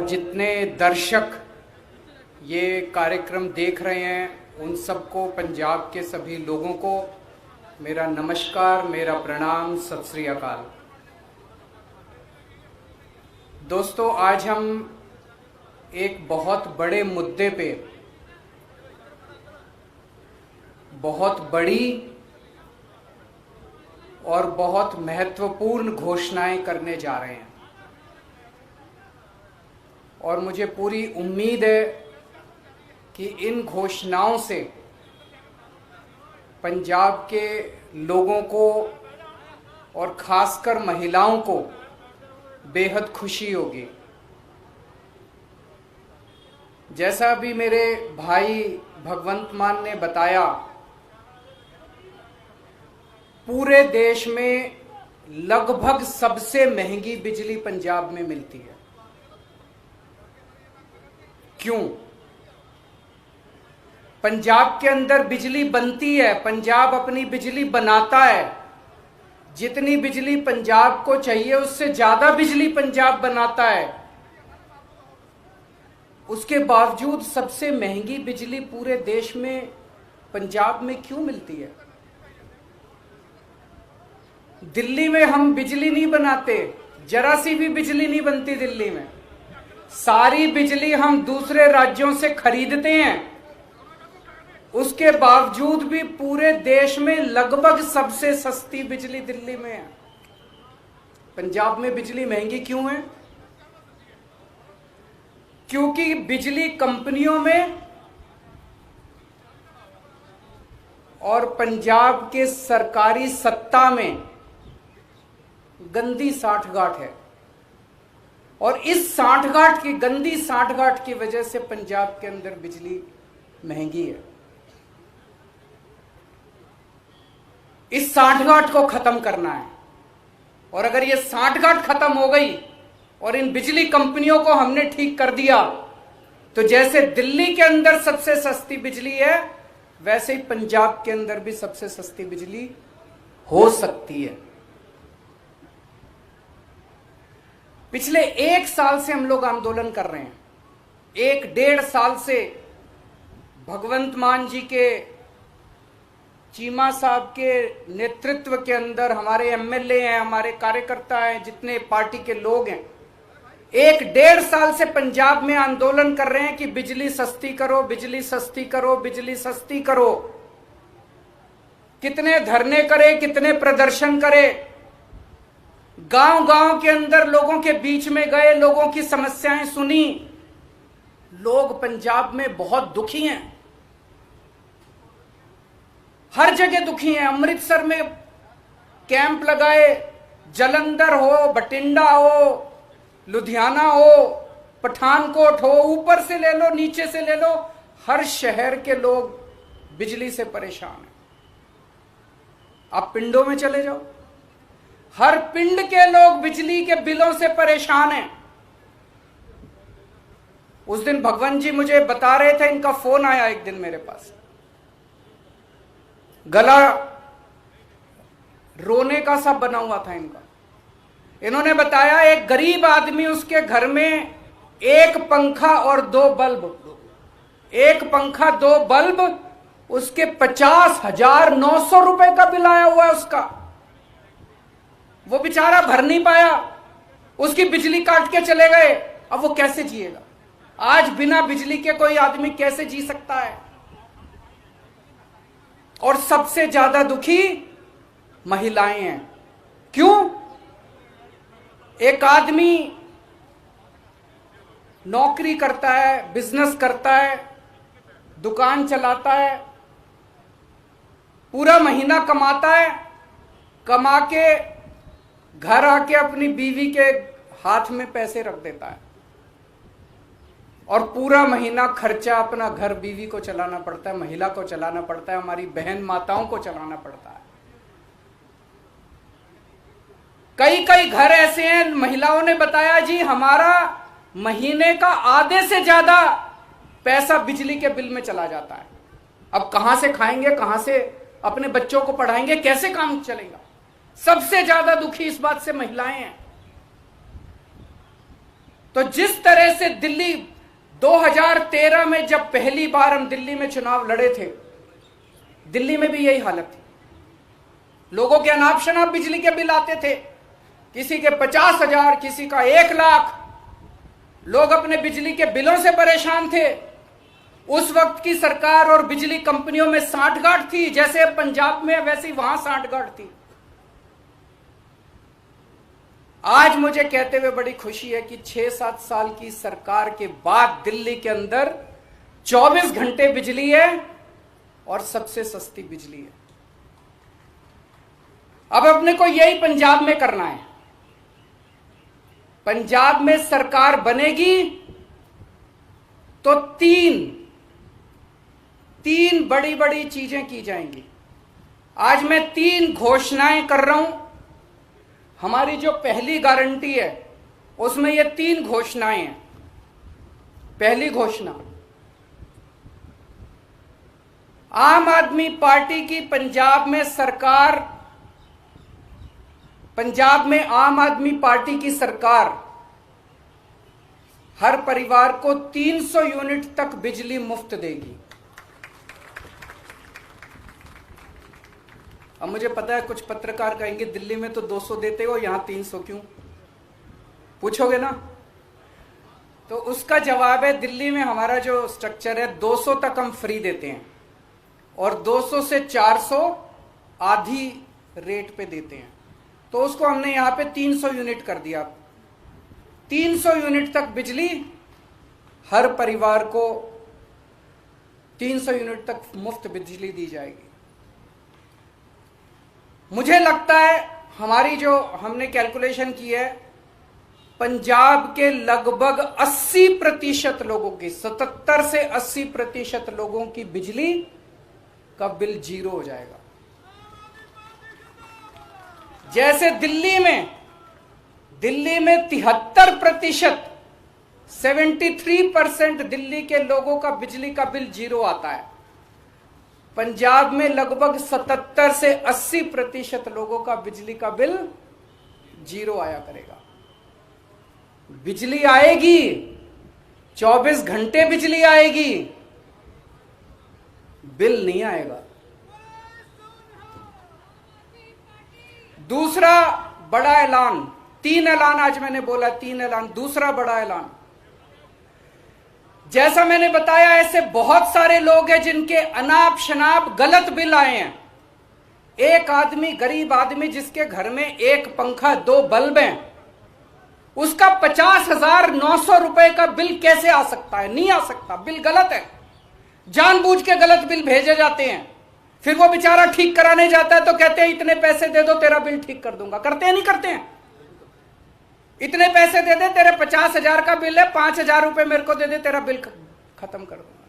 जितने दर्शक ये कार्यक्रम देख रहे हैं उन सबको, पंजाब के सभी लोगों को मेरा नमस्कार, मेरा प्रणाम, सत श्री अकाल। दोस्तों, आज हम एक बहुत बड़े मुद्दे पे बहुत बड़ी और बहुत महत्वपूर्ण घोषणाएं करने जा रहे हैं और मुझे पूरी उम्मीद है कि इन घोषणाओं से पंजाब के लोगों को और खासकर महिलाओं को बेहद खुशी होगी। जैसा अभी मेरे भाई भगवंत मान ने बताया, पूरे देश में लगभग सबसे महंगी बिजली पंजाब में मिलती है। क्यों? पंजाब के अंदर बिजली बनती है, पंजाब अपनी बिजली बनाता है। जितनी बिजली पंजाब को चाहिए उससे ज्यादा बिजली पंजाब बनाता है। उसके बावजूद सबसे महंगी बिजली पूरे देश में पंजाब में क्यों मिलती है? दिल्ली में हम बिजली नहीं बनाते, जरा सी भी बिजली नहीं बनती दिल्ली में। सारी बिजली हम दूसरे राज्यों से खरीदते हैं। उसके बावजूद भी पूरे देश में लगभग सबसे सस्ती बिजली दिल्ली में है। पंजाब में बिजली महंगी क्यों है? क्योंकि बिजली कंपनियों में और पंजाब के सरकारी सत्ता में गंदी साठगांठ है और इस साठगांठ की, गंदी साठगांठ की वजह से पंजाब के अंदर बिजली महंगी है। इस साठगांठ को खत्म करना है और अगर ये साठगांठ खत्म हो गई और इन बिजली कंपनियों को हमने ठीक कर दिया तो जैसे दिल्ली के अंदर सबसे सस्ती बिजली है वैसे ही पंजाब के अंदर भी सबसे सस्ती बिजली हो सकती है। पिछले 1 साल से हम लोग आंदोलन कर रहे हैं। 1-1.5 साल से भगवंत मान जी के, चीमा साहब के नेतृत्व के अंदर हमारे एमएलए हैं, हमारे कार्यकर्ता हैं, जितने पार्टी के लोग हैं, 1-1.5 साल से पंजाब में आंदोलन कर रहे हैं कि बिजली सस्ती करो, बिजली सस्ती करो, बिजली सस्ती करो। कितने धरने करे, कितने प्रदर्शन करे, गांव गांव के अंदर लोगों के बीच में गए, लोगों की समस्याएं सुनी। लोग पंजाब में बहुत दुखी हैं, हर जगह दुखी हैं। अमृतसर में कैंप लगाए, जलंधर हो, बठिंडा हो, लुधियाना हो, पठानकोट हो, ऊपर से ले लो, नीचे से ले लो, हर शहर के लोग बिजली से परेशान हैं। आप पिंडों में चले जाओ, हर पिंड के लोग बिजली के बिलों से परेशान हैं। उस दिन भगवंत जी मुझे बता रहे थे, इनका फोन आया एक दिन मेरे पास, गला रोने का सा बना हुआ था इनका। इन्होंने बताया एक गरीब आदमी, उसके घर में 1 पंखा और 2 बल्ब, 1 पंखा 2 बल्ब, उसके 50,900 रुपए का बिल आया हुआ है उसका। वो बेचारा भर नहीं पाया, उसकी बिजली काट के चले गए। अब वो कैसे जिएगा? आज बिना बिजली के कोई आदमी कैसे जी सकता है? और सबसे ज्यादा दुखी महिलाएं हैं। क्यों? एक आदमी नौकरी करता है, बिजनेस करता है, दुकान चलाता है, पूरा महीना कमाता है, कमा के घर आके अपनी बीवी के हाथ में पैसे रख देता है और पूरा महीना खर्चा अपना घर, बीवी को चलाना पड़ता है, महिला को चलाना पड़ता है, हमारी बहन माताओं को चलाना पड़ता है। कई कई घर ऐसे हैं, महिलाओं ने बताया जी हमारा महीने का आधे से ज्यादा पैसा बिजली के बिल में चला जाता है। अब कहां से खाएंगे, कहां से अपने बच्चों को पढ़ाएंगे, कैसे काम चलेगा? सबसे ज्यादा दुखी इस बात से महिलाएं हैं। तो जिस तरह से दिल्ली 2013 में जब पहली बार हम दिल्ली में चुनाव लड़े थे, दिल्ली में भी यही हालत थी। लोगों के अनाप शनाप बिजली के बिल आते थे, किसी के 50,000, किसी का 1 लाख। लोग अपने बिजली के बिलों से परेशान थे। उस वक्त की सरकार और बिजली कंपनियों में सांठगांठ थी, जैसे पंजाब में वैसे वहां सांठगांठ थी। आज मुझे कहते हुए बड़ी खुशी है कि 6-7 साल की सरकार के बाद दिल्ली के अंदर 24 घंटे बिजली है और सबसे सस्ती बिजली है। अब अपने को यही पंजाब में करना है। पंजाब में सरकार बनेगी तो तीन बड़ी बड़ी चीजें की जाएंगी। आज मैं 3 घोषणाएं कर रहा हूं। हमारी जो पहली गारंटी है उसमें ये 3 घोषणाएं हैं। पहली घोषणा, आम आदमी पार्टी की पंजाब में आम आदमी पार्टी की सरकार हर परिवार को 300 यूनिट तक बिजली मुफ्त देगी। अब मुझे पता है कुछ पत्रकार कहेंगे दिल्ली में तो 200 देते हो, यहां 300 क्यों, पूछोगे ना? तो उसका जवाब है, दिल्ली में हमारा जो स्ट्रक्चर है 200 तक हम फ्री देते हैं और 200 से 400 आधी रेट पे देते हैं। तो उसको हमने यहां पे 300 यूनिट कर दिया। 300 यूनिट तक बिजली हर परिवार को 300 यूनिट तक मुफ्त बिजली दी जाएगी। मुझे लगता है हमारी जो हमने कैलकुलेशन की है, पंजाब के लगभग 80% लोगों की, 77 से 80% लोगों की बिजली का बिल 0 हो जाएगा। जैसे दिल्ली में 73%, 73% दिल्ली के लोगों का बिजली का बिल 0 आता है, पंजाब में लगभग 77 से 80% लोगों का बिजली का बिल 0 आया करेगा। बिजली आएगी, 24 घंटे बिजली आएगी, बिल नहीं आएगा। दूसरा बड़ा ऐलान, 3 ऐलान आज मैंने बोला, 3 ऐलान। दूसरा बड़ा ऐलान, जैसा मैंने बताया ऐसे बहुत सारे लोग हैं जिनके अनाप शनाप गलत बिल आए हैं। एक आदमी, गरीब आदमी जिसके घर में 1 पंखा 2 बल्ब हैं, उसका 50,900 रुपए का बिल कैसे आ सकता है? नहीं आ सकता, बिल गलत है। जानबूझ के गलत बिल भेजे जाते हैं। फिर वो बेचारा ठीक कराने जाता है तो कहते हैं इतने पैसे दे दो तेरा बिल ठीक कर दूंगा। करते हैं नहीं करते हैं? इतने पैसे दे दे, तेरे 50,000 का बिल है, 5,000 रुपए मेरे को दे दे, तेरा बिल खत्म कर दूंगा।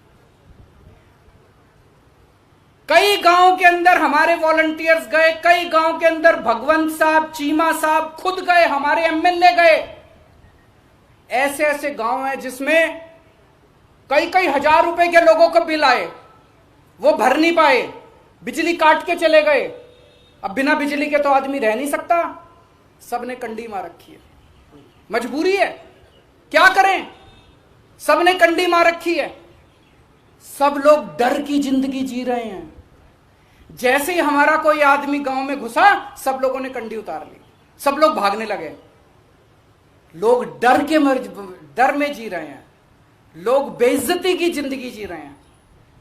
कई गांव के अंदर हमारे वॉलंटियर्स गए, कई गांव के अंदर भगवंत साहब, चीमा साहब खुद गए, हमारे एमएलए गए। ऐसे ऐसे गांव हैं जिसमें कई हजार रुपए के लोगों को बिल आए, वो भर नहीं पाए, बिजली काट के चले गए। अब बिना बिजली के तो आदमी रह नहीं सकता, सबने कंडी मार रखी है, मजबूरी है, क्या करें, सबने कंडी मार रखी है। सब लोग डर की जिंदगी जी रहे हैं। जैसे ही हमारा कोई आदमी गांव में घुसा, सब लोगों ने कंडी उतार ली, सब लोग भागने लगे। लोग डर में जी रहे हैं, लोग बेइज्जती की जिंदगी जी रहे हैं।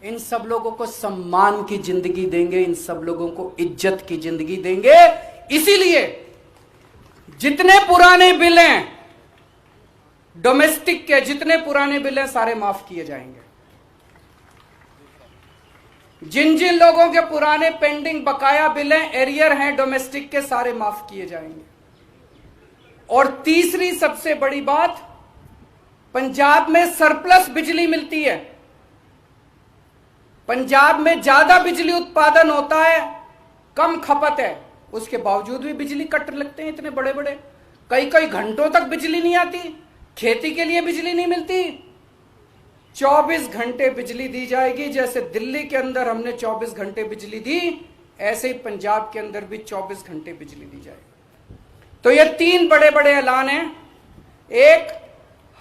इन सब लोगों को सम्मान की जिंदगी देंगे, इन सब लोगों को इज्जत की जिंदगी देंगे। इसीलिए जितने पुराने बिल हैं डोमेस्टिक के, जितने पुराने बिल हैं सारे माफ किए जाएंगे। जिन जिन लोगों के पुराने पेंडिंग बकाया बिल हैं, एरियर हैं डोमेस्टिक के, सारे माफ किए जाएंगे। और तीसरी सबसे बड़ी बात, पंजाब में सरप्लस बिजली मिलती है। पंजाब में ज्यादा बिजली उत्पादन होता है, कम खपत है, उसके बावजूद भी बिजली कट लगते हैं इतने बड़े बड़े। कई घंटों तक बिजली नहीं आती, खेती के लिए बिजली नहीं मिलती। 24 घंटे बिजली दी जाएगी। जैसे दिल्ली के अंदर हमने 24 घंटे बिजली दी, ऐसे ही पंजाब के अंदर भी 24 घंटे बिजली दी जाएगी। तो ये 3 बड़े बड़े ऐलान हैं। एक,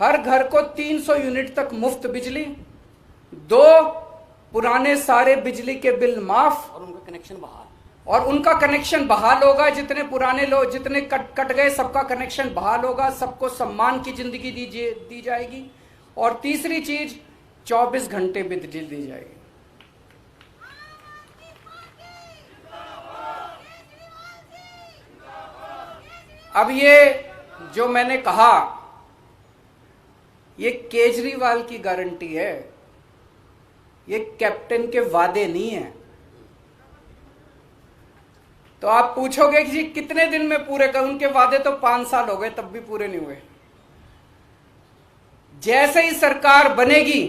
हर घर को 300 यूनिट तक मुफ्त बिजली, 2 पुराने सारे बिजली के बिल माफ और उनका कनेक्शन बहाल, और उनका कनेक्शन बहाल होगा। जितने पुराने लोग जितने कट गए सबका कनेक्शन बहाल होगा, सबको सम्मान की जिंदगी दी जाएगी। और तीसरी चीज 24 घंटे बिजली दी जाएगी। अब ये जो मैंने कहा ये केजरीवाल की गारंटी है, ये कैप्टन के वादे नहीं है। तो आप पूछोगे कि जी कितने दिन में पूरे कर, उनके वादे तो 5 साल हो गए तब भी पूरे नहीं हुए। जैसे ही सरकार बनेगी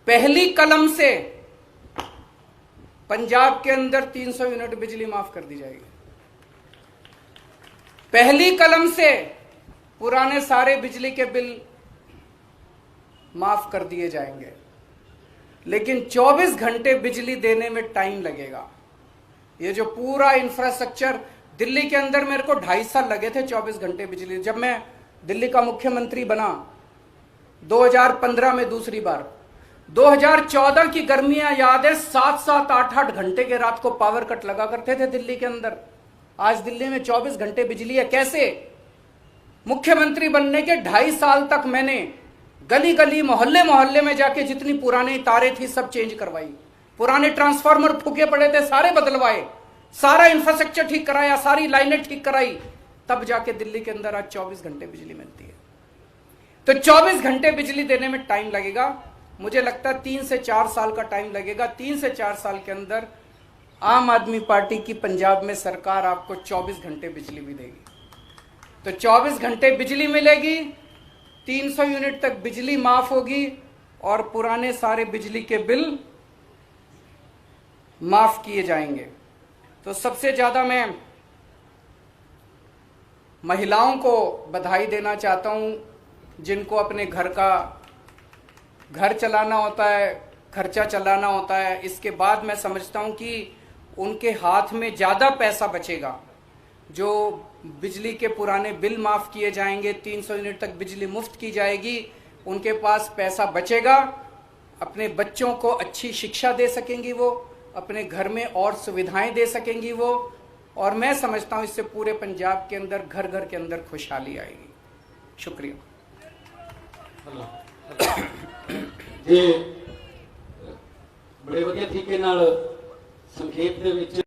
पहली कलम से पंजाब के अंदर 300 यूनिट बिजली माफ कर दी जाएगी। पहली कलम से पुराने सारे बिजली के बिल माफ कर दिए जाएंगे। लेकिन 24 घंटे बिजली देने में टाइम लगेगा। ये जो पूरा इंफ्रास्ट्रक्चर दिल्ली के अंदर, मेरे को 2.5 साल लगे थे 24 घंटे बिजली। जब मैं दिल्ली का मुख्यमंत्री बना 2015 में दूसरी बार, 2014 की गर्मियां याद है, 7-7, 8-8 घंटे के रात को पावर कट लगा करते थे दिल्ली के अंदर। आज दिल्ली में 24 घंटे बिजली है। कैसे? मुख्यमंत्री बनने के 2.5 साल तक मैंने गली गली मोहल्ले मोहल्ले में जाके जितनी पुरानी तारें थी सब चेंज करवाई, पुराने ट्रांसफार्मर फूके पड़े थे सारे बदलवाए, सारा इंफ्रास्ट्रक्चर ठीक कराया, सारी लाइनें ठीक कराई, तब जाके दिल्ली के अंदर आज 24 घंटे बिजली मिलती है। तो 24 घंटे बिजली देने में टाइम लगेगा। मुझे लगता है 3 से 4 साल का टाइम लगेगा। 3 से 4 साल के अंदर आम आदमी पार्टी की पंजाब में सरकार आपको 24 घंटे बिजली भी देगी। तो 24 घंटे बिजली मिलेगी, 300 यूनिट तक बिजली माफ होगी और पुराने सारे बिजली के बिल माफ किए जाएंगे। तो सबसे ज्यादा मैं महिलाओं को बधाई देना चाहता हूं, जिनको अपने घर चलाना होता है, खर्चा चलाना होता है। इसके बाद मैं समझता हूं कि उनके हाथ में ज्यादा पैसा बचेगा। जो बिजली के पुराने बिल माफ किए जाएंगे, 300 यूनिट तक बिजली मुफ्त की जाएगी, उनके पास पैसा बचेगा। अपने बच्चों को अच्छी शिक्षा दे सकेंगी वो, अपने घर में और सुविधाएं दे सकेंगी वो, और मैं समझता हूं इससे पूरे पंजाब के अंदर घर घर के अंदर खुशहाली आएगी। शुक्रिया जी। बड़े वधिया तरीके नाल संक्षेप दे विच